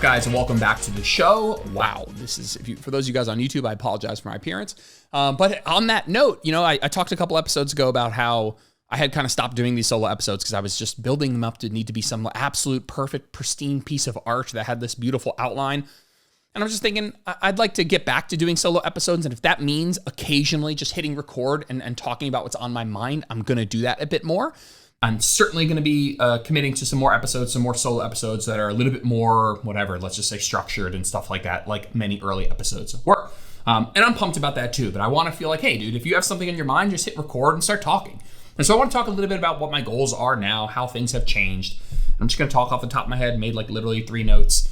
up, guys, and welcome back to the show. Wow, this is, for those of you guys on YouTube, I apologize for my appearance. But on that note, I talked a couple episodes ago about how I had kind of stopped doing these solo episodes because I was just building them up to need to be some absolute perfect, pristine piece of art that had this beautiful outline. And I was just thinking, I'd like to get back to doing solo episodes. And if that means occasionally just hitting record and talking about what's on my mind, I'm going to do that a bit more. I'm certainly going to be committing to some more episodes, some more solo episodes that are a little bit more, whatever, let's just say structured and stuff like that, like many early episodes were. And I'm pumped about that too, but I want to feel like, hey, dude, if you have something in your mind, just hit record and start talking. And so I want to talk a little bit about what my goals are now, how things have changed. I'm just going to talk off the top of my head, made like literally 3 notes,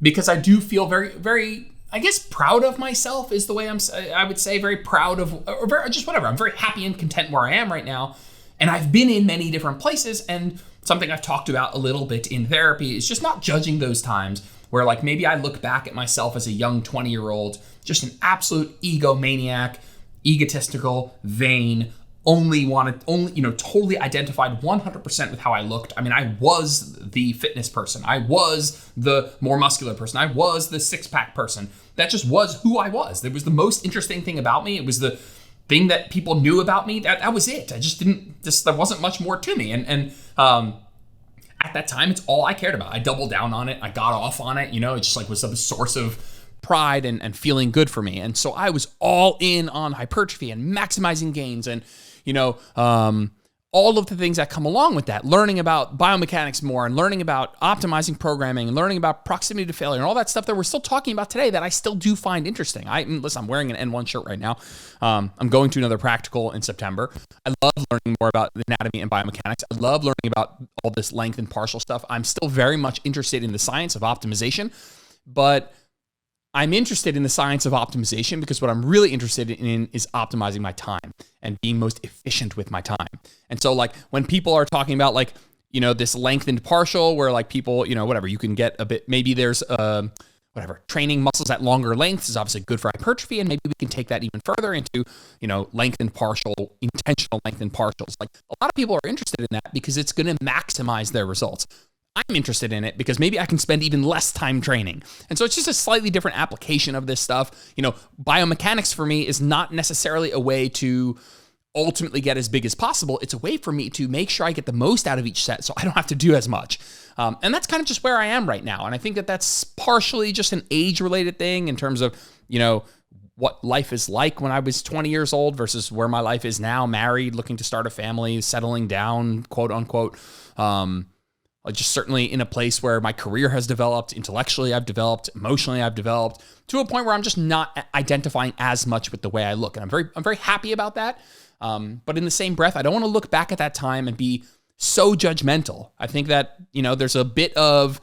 because I do feel very, very, I guess, proud of myself is the way I would say, very proud of, or very, just whatever. I'm very happy and content where I am right now. And I've been in many different places, and something I've talked about a little bit in therapy is just not judging those times where like maybe I look back at myself as a young 20-year-old, just an absolute egomaniac, egotistical, vain, totally identified 100% with how I looked. I mean, I was the fitness person. I was the more muscular person. I was the six-pack person. That just was who I was. That was the most interesting thing about me. It was the thing that people knew about me. That was it. There wasn't much more to me. And at that time, it's all I cared about. I doubled down on it. I got off on it. It just like was a source of pride and feeling good for me. And so I was all in on hypertrophy and maximizing gains and, all of the things that come along with that, learning about biomechanics more and learning about optimizing programming and learning about proximity to failure and all that stuff that we're still talking about today that I still do find interesting. Listen, I'm wearing an N1 shirt right now. I'm going to another practical in September. I love learning more about the anatomy and biomechanics. I love learning about all this length and partial stuff. I'm still very much interested in the science of optimization, but I'm interested in the science of optimization because what I'm really interested in is optimizing my time and being most efficient with my time. And so like when people are talking about like, this lengthened partial where like people, whatever, you can get a bit, maybe there's training muscles at longer lengths is obviously good for hypertrophy. And maybe we can take that even further into, lengthened partial, intentional lengthened partials. Like a lot of people are interested in that because it's going to maximize their results. I'm interested in it because maybe I can spend even less time training. And so it's just a slightly different application of this stuff. Biomechanics for me is not necessarily a way to ultimately get as big as possible. It's a way for me to make sure I get the most out of each set so I don't have to do as much. And that's kind of just where I am right now. And I think that that's partially just an age-related thing in terms of, what life is like when I was 20 years old versus where my life is now, married, looking to start a family, settling down, quote unquote. Just certainly in a place where my career has developed, intellectually I've developed, emotionally I've developed, to a point where I'm just not identifying as much with the way I look. And I'm very happy about that. But in the same breath, I don't want to look back at that time and be so judgmental. I think that, there's a bit of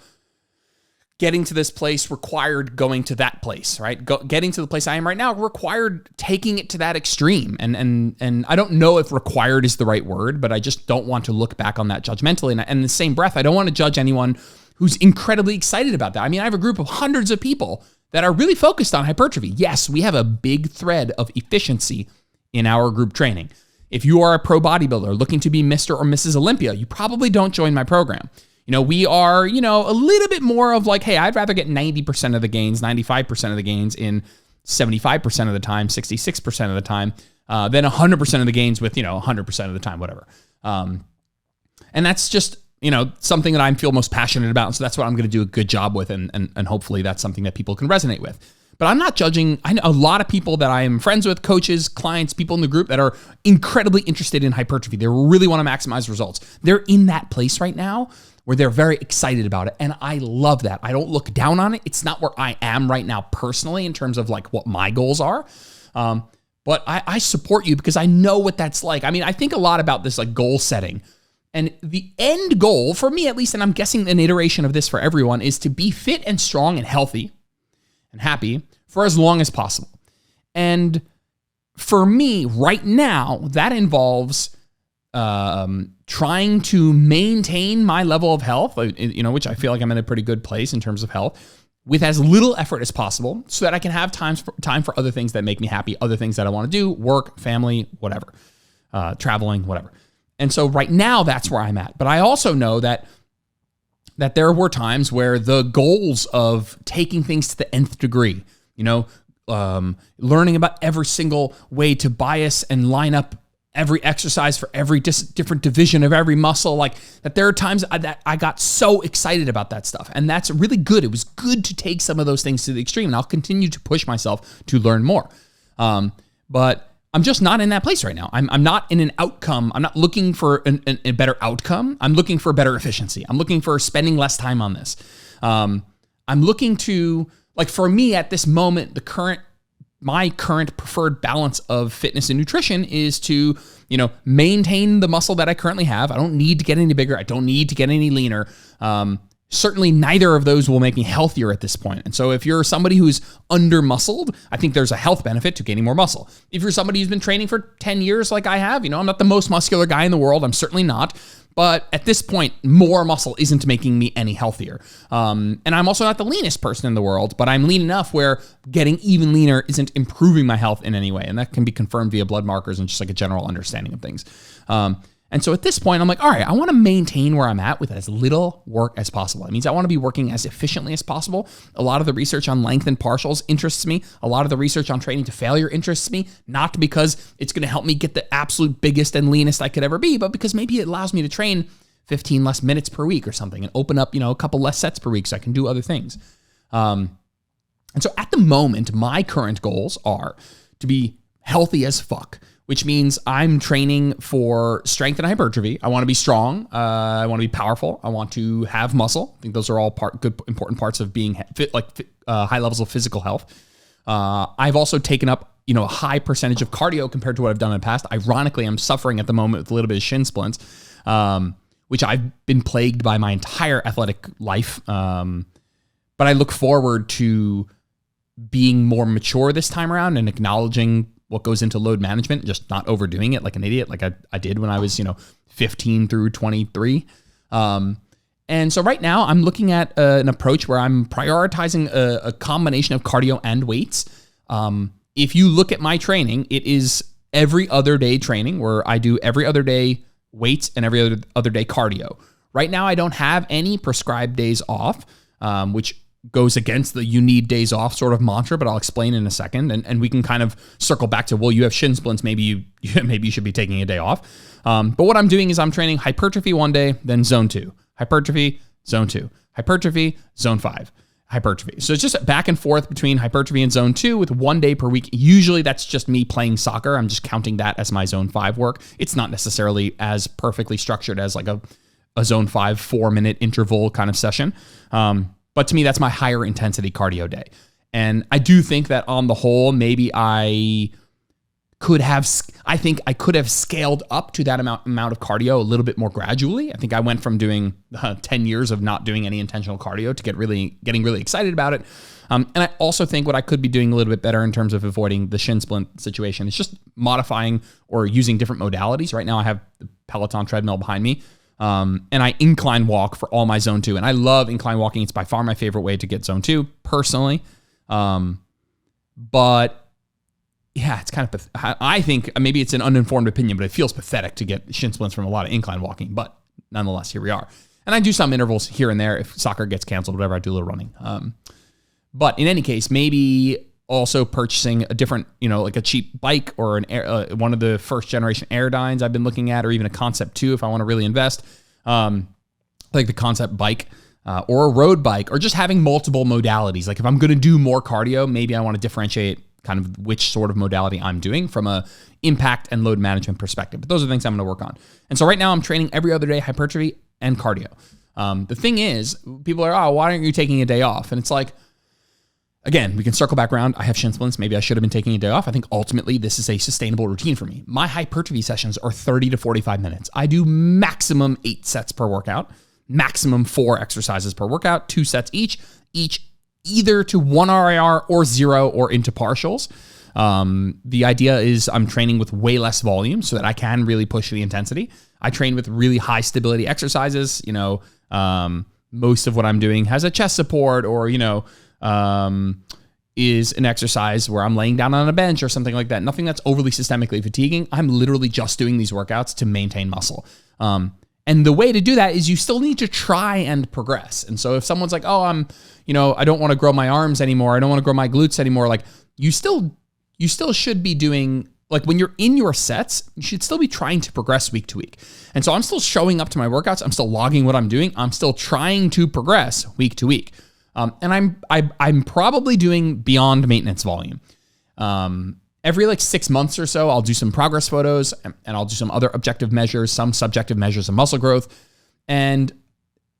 getting to this place required going to that place, right? Getting to the place I am right now required taking it to that extreme. And I don't know if required is the right word, but I just don't want to look back on that judgmentally. And in the same breath, I don't want to judge anyone who's incredibly excited about that. I mean, I have a group of hundreds of people that are really focused on hypertrophy. Yes, we have a big thread of efficiency in our group training. If you are a pro bodybuilder looking to be Mr. or Mrs. Olympia, you probably don't join my program. We are, a little bit more of like, hey, I'd rather get 90% of the gains, 95% of the gains in 75% of the time, 66% of the time, than 100% of the gains with, 100% of the time, whatever. And that's just, something that I feel most passionate about. And so that's what I'm going to do a good job with. And hopefully that's something that people can resonate with. But I'm not judging. I know a lot of people that I am friends with, coaches, clients, people in the group that are incredibly interested in hypertrophy. They really want to maximize results. They're in that place right now where they're very excited about it. And I love that. I don't look down on it. It's not where I am right now personally in terms of like what my goals are. But I support you because I know what that's like. I mean, I think a lot about this like goal setting. And the end goal for me at least, and I'm guessing an iteration of this for everyone, is to be fit and strong and healthy and happy for as long as possible. And for me right now, that involves trying to maintain my level of health, which I feel like I'm in a pretty good place in terms of health, with as little effort as possible so that I can have time for other things that make me happy, other things that I want to do, work, family, whatever, traveling, whatever. And so right now that's where I'm at. But I also know that that there were times where the goals of taking things to the nth degree, learning about every single way to bias and line up every exercise for every different division of every muscle, like that there are times that I got so excited about that stuff. And that's really good. It was good to take some of those things to the extreme, and I'll continue to push myself to learn more. But I'm just not in that place right now. I'm not in an outcome. I'm not looking for a better outcome. I'm looking for better efficiency. I'm looking for spending less time on this. I'm looking to, like, for me at this moment, my current preferred balance of fitness and nutrition is to, maintain the muscle that I currently have. I don't need to get any bigger. I don't need to get any leaner. Certainly neither of those will make me healthier at this point. And so if you're somebody who's under-muscled, I think there's a health benefit to gaining more muscle. If you're somebody who's been training for 10 years like I have, I'm not the most muscular guy in the world. I'm certainly not. But at this point, more muscle isn't making me any healthier. And I'm also not the leanest person in the world, but I'm lean enough where getting even leaner isn't improving my health in any way. And that can be confirmed via blood markers and just like a general understanding of things. And so at this point, I'm like, all right, I want to maintain where I'm at with as little work as possible. It means I want to be working as efficiently as possible. A lot of the research on length and partials interests me. A lot of the research on training to failure interests me, not because it's going to help me get the absolute biggest and leanest I could ever be, but because maybe it allows me to train 15 less minutes per week or something and open up, a couple less sets per week so I can do other things. And so at the moment, my current goals are to be healthy as fuck, which means I'm training for strength and hypertrophy. I want to be strong. I want to be powerful. I want to have muscle. I think those are all good, important parts of being fit, high levels of physical health. I've also taken up, a high percentage of cardio compared to what I've done in the past. Ironically, I'm suffering at the moment with a little bit of shin splints, which I've been plagued by my entire athletic life. But I look forward to being more mature this time around and acknowledging what goes into load management, just not overdoing it like an idiot, like I did when I was, 15 through 23. And so right now I'm looking at an approach where I'm prioritizing a combination of cardio and weights. If you look at my training, it is every other day training where I do every other day weights and every other day cardio. Right now, I don't have any prescribed days off, which goes against the you need days off sort of mantra, but I'll explain in a second. And we can kind of circle back to, well, you have shin splints. Maybe you should be taking a day off. But what I'm doing is I'm training hypertrophy one day, then zone 2, hypertrophy, zone 2, hypertrophy, zone 5, hypertrophy. So it's just back and forth between hypertrophy and zone 2 with 1 day per week. Usually that's just me playing soccer. I'm just counting that as my zone 5 work. It's not necessarily as perfectly structured as like a zone 5 4-minute interval kind of session. But to me, that's my higher intensity cardio day. And I do think that on the whole, maybe I think I could have scaled up to that amount of cardio a little bit more gradually. I think I went from doing 10 years of not doing any intentional cardio to getting really excited about it. And I also think what I could be doing a little bit better in terms of avoiding the shin splint situation is just modifying or using different modalities. Right now I have the Peloton treadmill behind me. And I incline walk for all my zone 2. And I love incline walking. It's by far my favorite way to get zone 2 personally. But yeah, it's kind of, I think maybe it's an uninformed opinion, but it feels pathetic to get shin splints from a lot of incline walking. But nonetheless, here we are. And I do some intervals here and there. If soccer gets canceled, whatever, I do a little running. But in any case, maybe also purchasing a different, like a cheap bike or one of the first generation Airdynes I've been looking at, or even a Concept 2 if I want to really invest, like the Concept bike or a road bike, or just having multiple modalities. Like if I'm going to do more cardio, maybe I want to differentiate kind of which sort of modality I'm doing from a impact and load management perspective. But those are things I'm going to work on. And so right now I'm training every other day hypertrophy and cardio. The thing is, people are, why aren't you taking a day off? And it's like, again, we can circle back around. I have shin splints. Maybe I should have been taking a day off. I think ultimately this is a sustainable routine for me. My hypertrophy sessions are 30 to 45 minutes. I do maximum 8 sets per workout, maximum 4 exercises per workout, 2 sets each either to 1 RIR or 0 or into partials. The idea is I'm training with way less volume so that I can really push the intensity. I train with really high stability exercises. Most of what I'm doing has a chest support or, is an exercise where I'm laying down on a bench or something like that. Nothing that's overly systemically fatiguing. I'm literally just doing these workouts to maintain muscle. And the way to do that is you still need to try and progress. And so if someone's like, oh, I don't want to grow my arms anymore. I don't want to grow my glutes anymore. Like you still should be doing, like when you're in your sets, you should still be trying to progress week to week. And so I'm still showing up to my workouts. I'm still logging what I'm doing. I'm still trying to progress week to week. And I'm probably doing beyond maintenance volume. Every like 6 months or so, I'll do some progress photos and I'll do some other objective measures, some subjective measures of muscle growth, and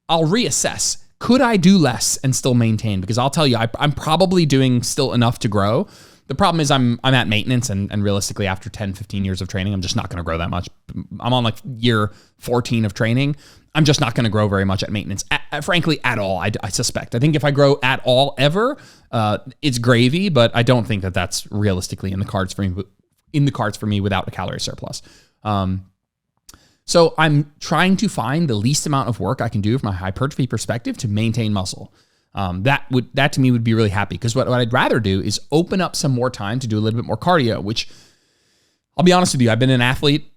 I'll reassess. Could I do less and still maintain? Because I'll tell you, I'm probably doing still enough to grow. The problem is I'm at maintenance, and realistically after 10, 15 years of training, I'm just not going to grow that much. I'm on like year 14 of training. I'm just not going to grow very much at maintenance, frankly, at all, I suspect. I think if I grow at all ever, it's gravy, but I don't think that that's realistically in the cards for me without a calorie surplus. So I'm trying to find the least amount of work I can do from a hypertrophy perspective to maintain muscle. That to me would be really happy, because what I'd rather do is open up some more time to do a little bit more cardio, which I'll be honest with you, I've been an athlete,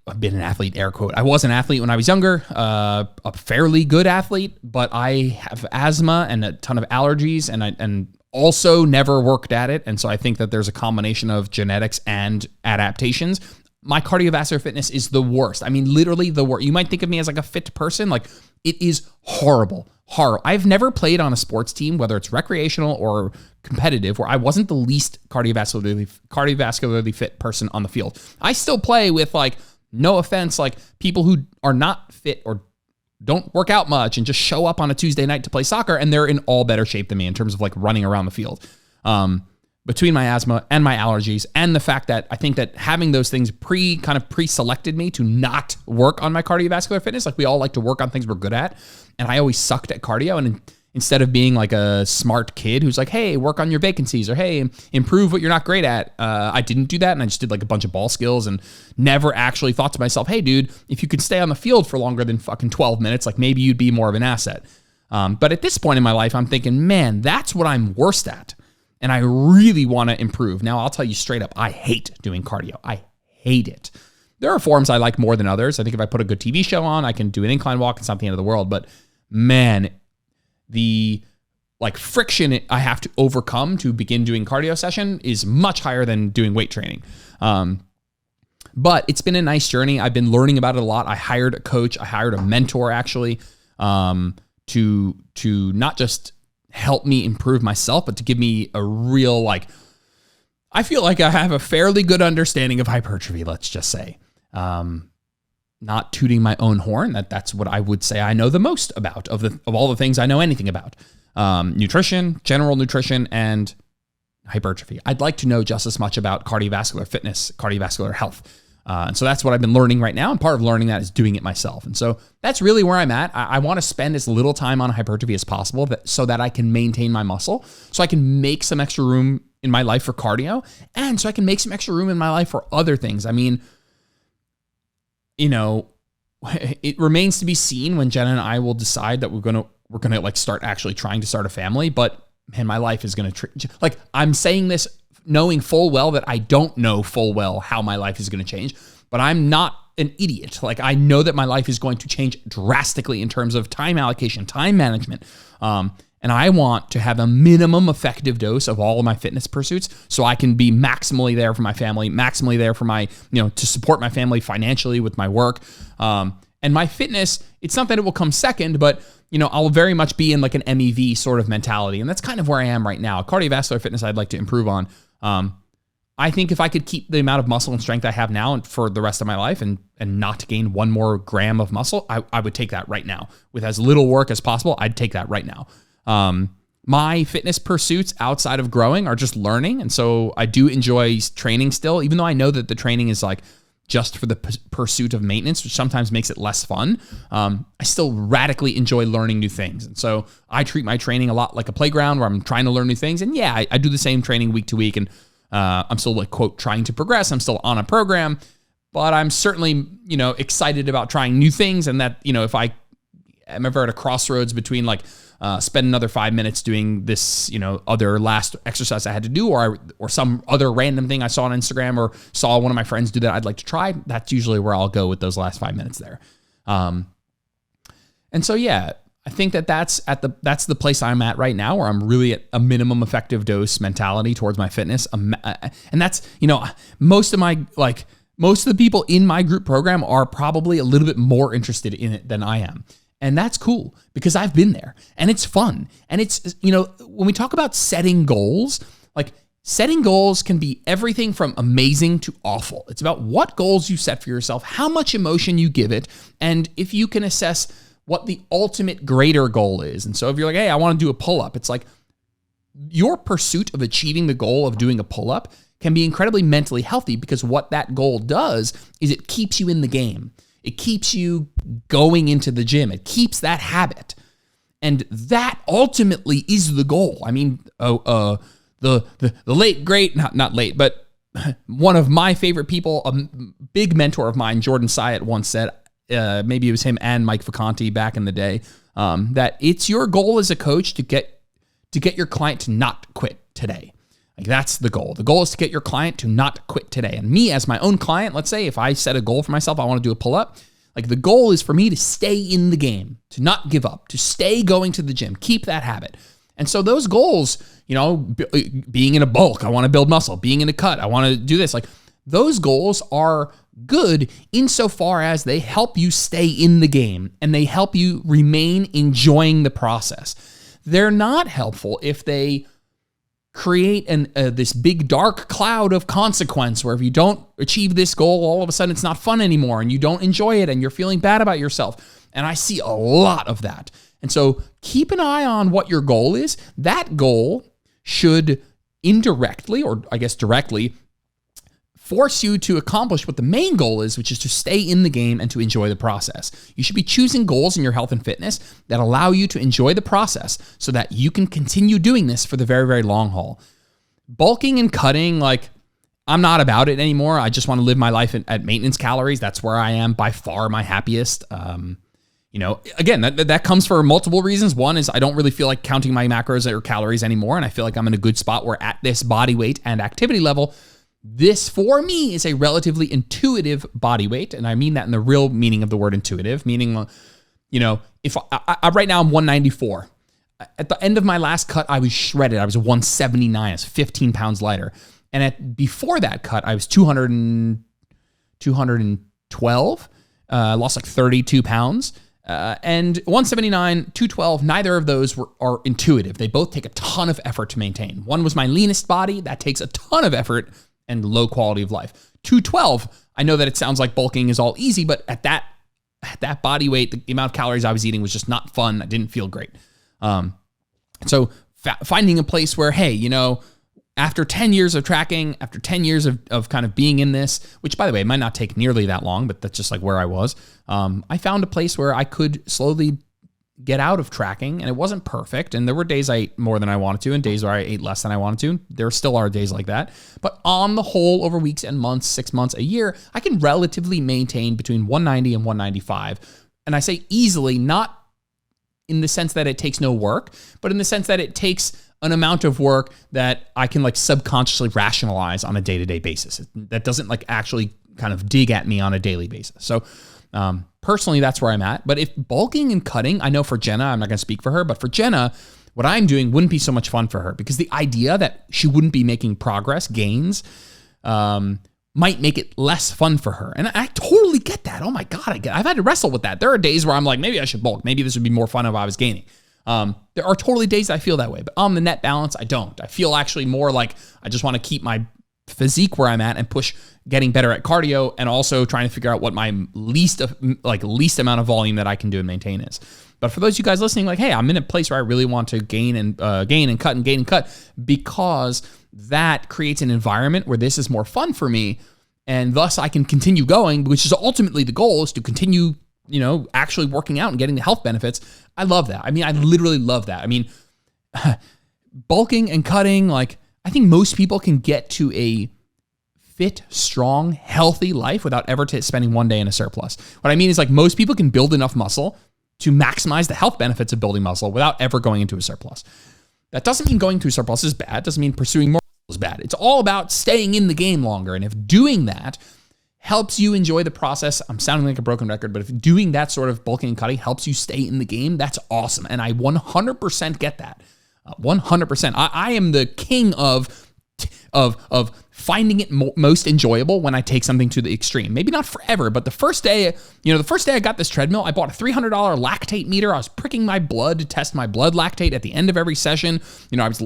air quote. I was an athlete when I was younger, a fairly good athlete, but I have asthma and a ton of allergies, and also never worked at it. And so I think that there's a combination of genetics and adaptations. My cardiovascular fitness is the worst. I mean, literally the worst. You might think of me as like a fit person. Like, it is horrible. I've never played on a sports team, whether it's recreational or competitive, where I wasn't the least cardiovascularly fit person on the field. I still play with, like, no offense, like people who are not fit or don't work out much and just show up on a Tuesday night to play soccer, and they're in all better shape than me in terms of like running around the field. Between my asthma and my allergies and the fact that I think that having those things pre-selected me to not work on my cardiovascular fitness, like we all like to work on things we're good at, and I always sucked at cardio. And instead of being like a smart kid who's like, hey, work on your vacancies, or hey, improve what you're not great at, I didn't do that, and I just did like a bunch of ball skills and never actually thought to myself, hey, dude, if you could stay on the field for longer than fucking 12 minutes, like maybe you'd be more of an asset. But at this point in my life, I'm thinking, man, that's what I'm worst at. And I really want to improve. Now, I'll tell you straight up, I hate doing cardio. I hate it. There are forms I like more than others. I think if I put a good TV show on, I can do an incline walk. It's not the end of the world. But man, the like friction I have to overcome to begin doing cardio session is much higher than doing weight training. But it's been a nice journey. I've been learning about it a lot. I hired a coach. I hired a mentor, actually, to not just help me improve myself, but to give me a real, like, I feel like I have a fairly good understanding of hypertrophy, let's just say. Not tooting my own horn, that's what I would say I know the most about of all the things I know anything about. Nutrition, general nutrition, and hypertrophy. I'd like to know just as much about cardiovascular fitness, cardiovascular health. And so that's what I've been learning right now. And part of learning that is doing it myself. And so that's really where I'm at. I want to spend as little time on hypertrophy as possible so that I can maintain my muscle, so I can make some extra room in my life for cardio, and so I can make some extra room in my life for other things. I mean, you know, it remains to be seen when Jenna and I will decide that we're going to like start actually trying to start a family. But man, my life is going to, like, I'm saying this knowing full well that I don't know full well how my life is going to change, but I'm not an idiot. Like, I know that my life is going to change drastically in terms of time allocation, time management. And I want to have a minimum effective dose of all of my fitness pursuits so I can be maximally there for my family, maximally there for my, to support my family financially with my work. And my fitness, it's not that it will come second, but I'll very much be in like an MEV sort of mentality. And that's kind of where I am right now. Cardiovascular fitness, I'd like to improve on. I think if I could keep the amount of muscle and strength I have now for the rest of my life and not gain one more gram of muscle, I would take that right now. With as little work as possible, I'd take that right now. My fitness pursuits outside of growing are just learning. And so I do enjoy training still, even though I know that the training is like just for the pursuit of maintenance, which sometimes makes it less fun. I still radically enjoy learning new things. And so I treat my training a lot like a playground where I'm trying to learn new things. And yeah, I do the same training week to week. And I'm still like, quote, trying to progress. I'm still on a program, but I'm certainly, excited about trying new things. And that, if I am ever at a crossroads between like, spend another 5 minutes doing this, other last exercise I had to do, or some other random thing I saw on Instagram or saw one of my friends do that I'd like to try, that's usually where I'll go with those last 5 minutes there. And so, yeah, I think that's the place I'm at right now, where I'm really at a minimum effective dose mentality towards my fitness. And that's, most of the people in my group program are probably a little bit more interested in it than I am. And that's cool, because I've been there and it's fun. And it's, when we talk about setting goals, like setting goals can be everything from amazing to awful. It's about what goals you set for yourself, how much emotion you give it, and if you can assess what the ultimate greater goal is. And so if you're like, hey, I want to do a pull-up, it's like your pursuit of achieving the goal of doing a pull-up can be incredibly mentally healthy, because what that goal does is it keeps you in the game. It keeps you going into the gym. It keeps that habit. And that ultimately is the goal. I mean, the late, great, not late, but one of my favorite people, a big mentor of mine, Jordan Syatt, once said, maybe it was him and Mike Vacanti back in the day, that it's your goal as a coach to get your client to not quit today. Like, that's the goal. The goal is to get your client to not quit today. And me as my own client, let's say if I set a goal for myself, I want to do a pull-up, like the goal is for me to stay in the game, to not give up, to stay going to the gym, keep that habit. And so those goals, being in a bulk, I want to build muscle, being in a cut, I want to do this. Like, those goals are good insofar as they help you stay in the game and they help you remain enjoying the process. They're not helpful if they create this big dark cloud of consequence, where if you don't achieve this goal, all of a sudden it's not fun anymore and you don't enjoy it and you're feeling bad about yourself. And I see a lot of that. And so keep an eye on what your goal is. That goal should indirectly, or I guess directly, force you to accomplish what the main goal is, which is to stay in the game and to enjoy the process. You should be choosing goals in your health and fitness that allow you to enjoy the process so that you can continue doing this for the very, very long haul. Bulking and cutting, like, I'm not about it anymore. I just want to live my life at maintenance calories. That's where I am by far my happiest. Again, that comes for multiple reasons. One is I don't really feel like counting my macros or calories anymore, and I feel like I'm in a good spot where at this body weight and activity level, this, for me, is a relatively intuitive body weight. And I mean that in the real meaning of the word intuitive, meaning, if I right now I'm 194. At the end of my last cut, I was shredded. I was 179. I was 15 pounds lighter. And before that cut, I was 212. Lost like 32 pounds. And 179, 212, neither of those are intuitive. They both take a ton of effort to maintain. One was my leanest body. That takes a ton of effort and low quality of life. 212, I know that it sounds like bulking is all easy, but at that body weight, the amount of calories I was eating was just not fun. I didn't feel great. So finding a place where, hey, after 10 years of tracking, after 10 years of kind of being in this, which, by the way, it might not take nearly that long, but that's just like where I was. I found a place where I could slowly get out of tracking, and it wasn't perfect. And there were days I ate more than I wanted to and days where I ate less than I wanted to. There still are days like that. But on the whole, over weeks and months, 6 months, a year, I can relatively maintain between 190 and 195. And I say easily, not in the sense that it takes no work, but in the sense that it takes an amount of work that I can like subconsciously rationalize on a day-to-day basis. That doesn't like actually kind of dig at me on a daily basis. So personally, that's where I'm at. But if bulking and cutting, I know for Jenna, I'm not going to speak for her, but for Jenna, what I'm doing wouldn't be so much fun for her, because the idea that she wouldn't be making progress, gains, might make it less fun for her. And I totally get that. Oh my God, I've had to wrestle with that. There are days where I'm like, maybe I should bulk. Maybe this would be more fun if I was gaining. There are totally days I feel that way, but on the net balance, I don't. I feel actually more like I just want to keep my physique where I'm at and push getting better at cardio, and also trying to figure out what my least amount of volume that I can do and maintain is. But for those of you guys listening, like, hey, I'm in a place where I really want to gain and cut, because that creates an environment where this is more fun for me, and thus I can continue going, which is ultimately the goal, is to continue, actually working out and getting the health benefits. I love that. I mean, I literally love that. I mean, bulking and cutting, like, I think most people can get to a fit, strong, healthy life without ever spending one day in a surplus. What I mean is, like, most people can build enough muscle to maximize the health benefits of building muscle without ever going into a surplus. That doesn't mean going to a surplus is bad. Doesn't mean pursuing more is bad. It's all about staying in the game longer. And if doing that helps you enjoy the process, I'm sounding like a broken record, but if doing that sort of bulking and cutting helps you stay in the game, that's awesome. And I 100% get that. 100%. I am the king of finding it most enjoyable when I take something to the extreme. Maybe not forever, but the first day I got this treadmill, I bought a $300 lactate meter. I was pricking my blood to test my blood lactate at the end of every session.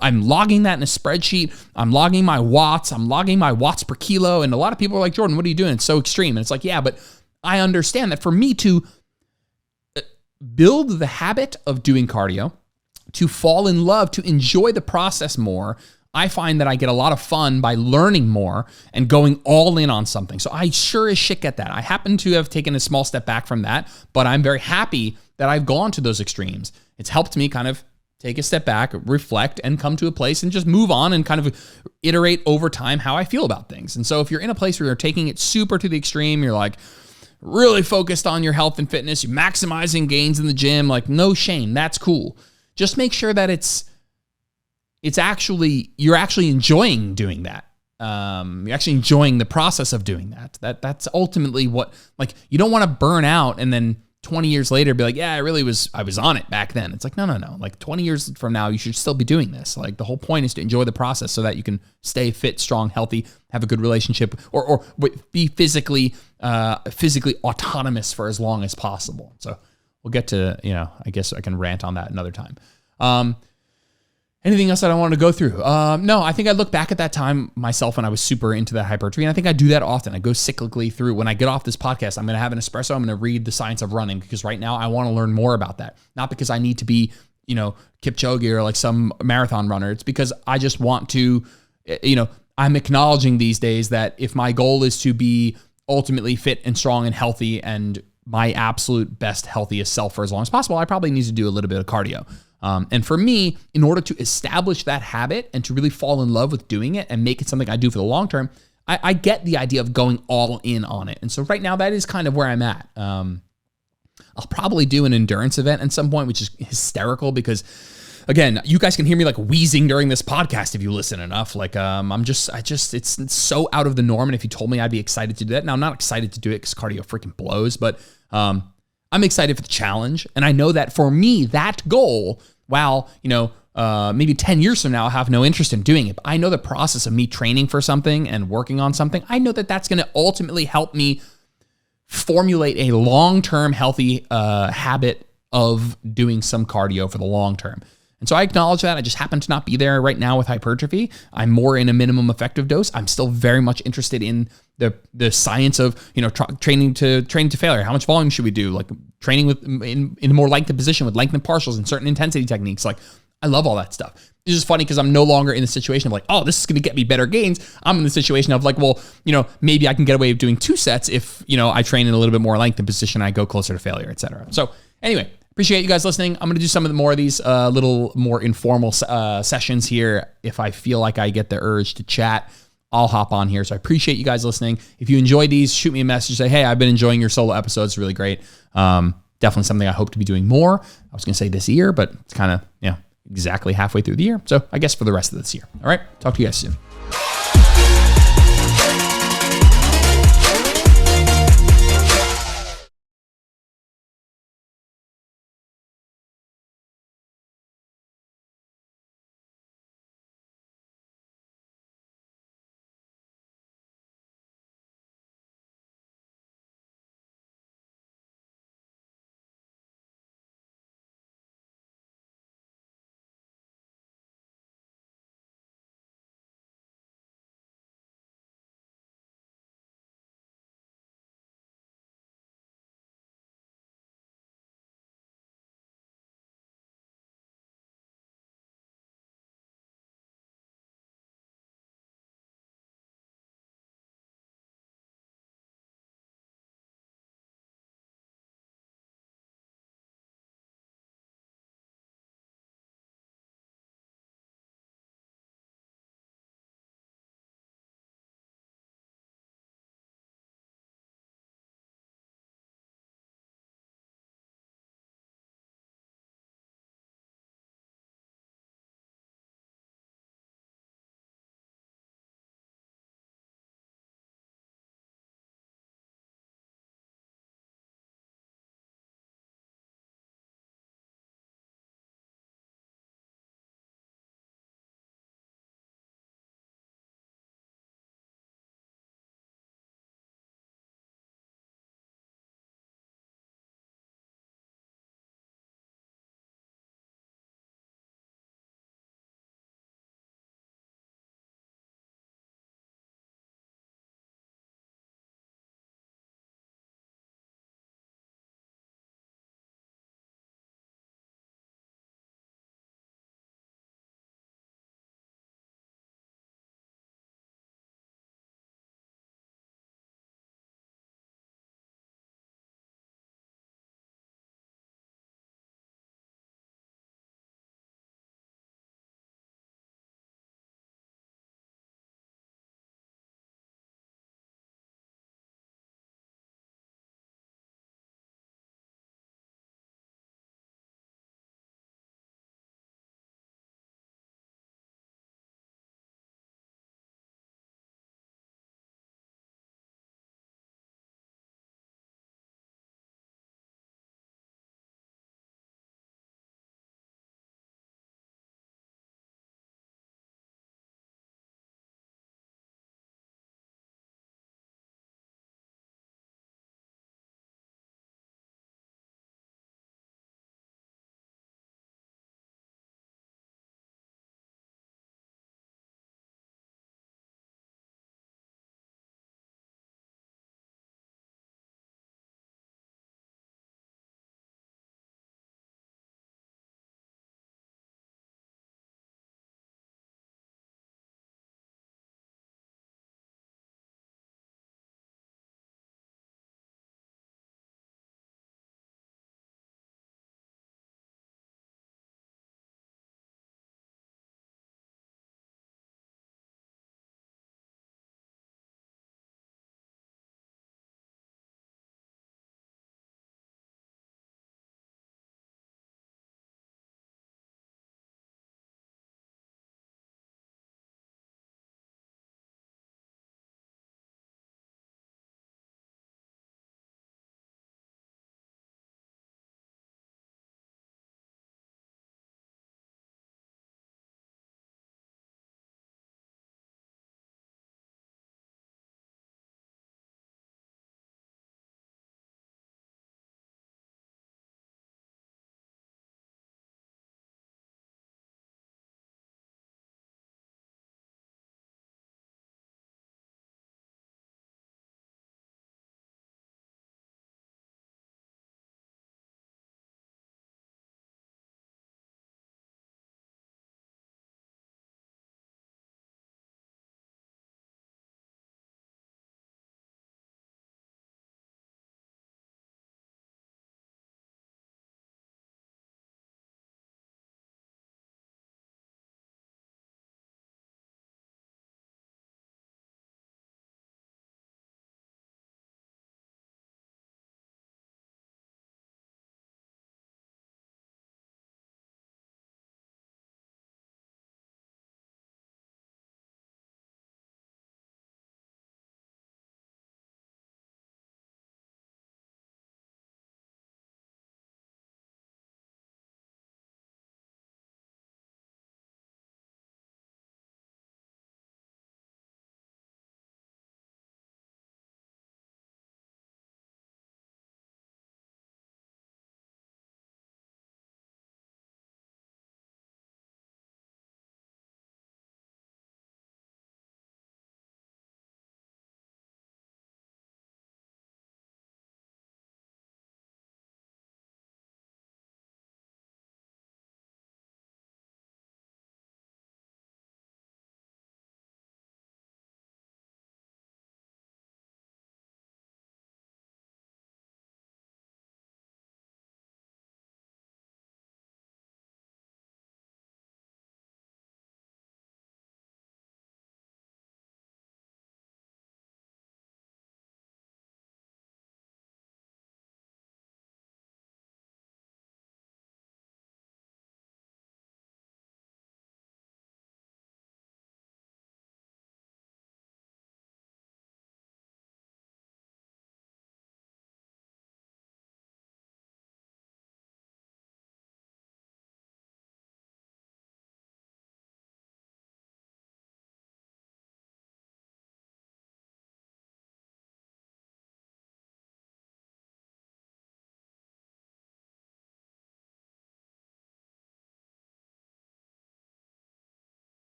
I'm logging that in a spreadsheet. I'm logging my watts. I'm logging my watts per kilo. And a lot of people are like, Jordan, what are you doing? It's so extreme. And it's like, yeah, but I understand that for me to build the habit of doing cardio, to fall in love, to enjoy the process more, I find that I get a lot of fun by learning more and going all in on something. So I sure as shit get that. I happen to have taken a small step back from that, but I'm very happy that I've gone to those extremes. It's helped me kind of take a step back, reflect, and come to a place and just move on and kind of iterate over time how I feel about things. And so if you're in a place where you're taking it super to the extreme, you're like really focused on your health and fitness, you're maximizing gains in the gym, like no shame, that's cool. Just make sure that you're actually enjoying doing that. You're actually enjoying the process of doing that. That's ultimately what, like, you don't want to burn out and then 20 years later be like, yeah, I was on it back then. It's like, no. Like 20 years from now, you should still be doing this. Like the whole point is to enjoy the process so that you can stay fit, strong, healthy, have a good relationship, or be physically autonomous for as long as possible. So we'll get to, I guess I can rant on that another time. Anything else that I wanted to go through? No, I think I look back at that time myself when I was super into that hypertrophy, and I think I do that often. I go cyclically through. When I get off this podcast, I'm going to have an espresso. I'm going to read The Science of Running because right now I want to learn more about that. Not because I need to be, Kipchoge or like some marathon runner. It's because I just want to, I'm acknowledging these days that if my goal is to be ultimately fit and strong and healthy and my absolute best, healthiest self for as long as possible, I probably need to do a little bit of cardio. And for me, in order to establish that habit and to really fall in love with doing it and make it something I do for the long term, I get the idea of going all in on it. And so right now, that is kind of where I'm at. I'll probably do an endurance event at some point, which is hysterical because, again, you guys can hear me like wheezing during this podcast if you listen enough. Like, it's so out of the norm. And if you told me I'd be excited to do that, now I'm not excited to do it because cardio freaking blows, but I'm excited for the challenge. And I know that for me, that goal, while, maybe 10 years from now, I'll have no interest in doing it. But I know the process of me training for something and working on something, I know that that's going to ultimately help me formulate a long-term healthy habit of doing some cardio for the long term. And so I acknowledge that. I just happen to not be there right now with hypertrophy. I'm more in a minimum effective dose. I'm still very much interested in the science of, training to failure. How much volume should we do? Like training in a more lengthened position with lengthened partials and certain intensity techniques. Like I love all that stuff. It's just funny because I'm no longer in the situation of like, oh, this is going to get me better gains. I'm in the situation of like, well, maybe I can get away with doing 2 sets if, I train in a little bit more lengthened position. I go closer to failure, et cetera. So anyway, appreciate you guys listening. I'm going to do some of the more of these little more informal sessions here. If I feel like I get the urge to chat, I'll hop on here. So I appreciate you guys listening. If you enjoy these, shoot me a message. Say, hey, I've been enjoying your solo episodes. Really great. Definitely something I hope to be doing more. I was going to say this year, but it's kind of, exactly halfway through the year. So I guess for the rest of this year. All right. Talk to you guys soon.